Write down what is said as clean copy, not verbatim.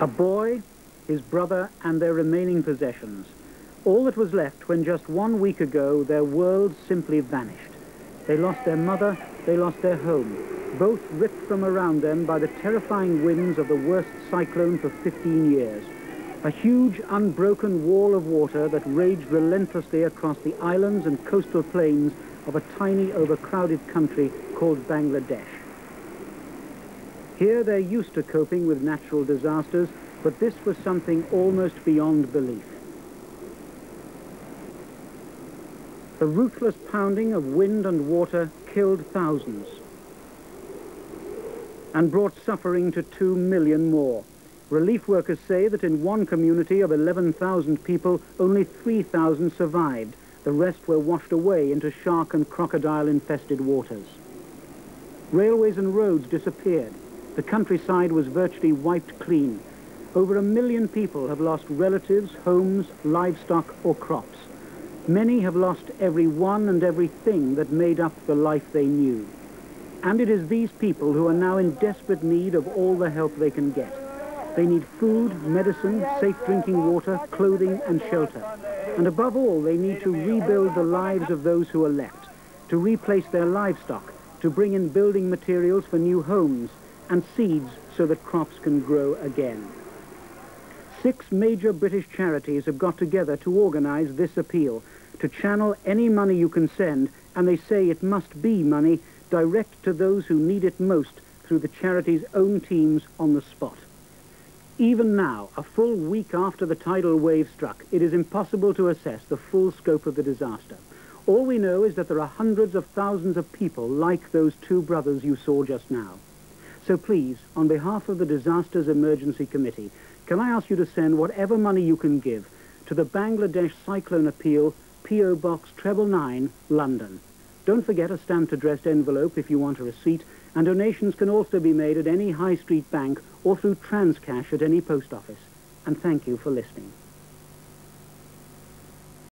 A boy, his brother, and their remaining possessions. All that was left when just 1 week ago their world simply vanished. They lost their mother, they lost their home, both ripped from around them by the terrifying winds of the worst cyclone for 15 years. A huge, unbroken wall of water that raged relentlessly across the islands and coastal plains of a tiny, overcrowded country called Bangladesh. Here they're used to coping with natural disasters, but this was something almost beyond belief. The ruthless pounding of wind and water killed thousands and brought suffering to 2 million more. Relief workers say that in one community of 11,000 people, only 3,000 survived. The rest were washed away into shark and crocodile-infested waters. Railways and roads disappeared. The countryside was virtually wiped clean. Over 1 million people have lost relatives, homes, livestock, or crops. Many have lost everyone and everything that made up the life they knew. And it is these people who are now in desperate need of all the help they can get. They need food, medicine, safe drinking water, clothing, and shelter. And above all, they need to rebuild the lives of those who are left, to replace their livestock, to bring in building materials for new homes, and seeds so that crops can grow again. 6 major British charities have got together to organize this appeal, to channel any money you can send, and they say it must be money, direct to those who need it most through the charity's own teams on the spot. Even now, a full week after the tidal wave struck, it is impossible to assess the full scope of the disaster. All we know is that there are hundreds of thousands of people like those 2 brothers you saw just now. So please, on behalf of the Disasters Emergency Committee, can I ask you to send whatever money you can give to the Bangladesh Cyclone Appeal, P.O. Box 999, London. Don't forget a stamped addressed envelope if you want a receipt, and donations can also be made at any high street bank or through Transcash at any post office. And thank you for listening.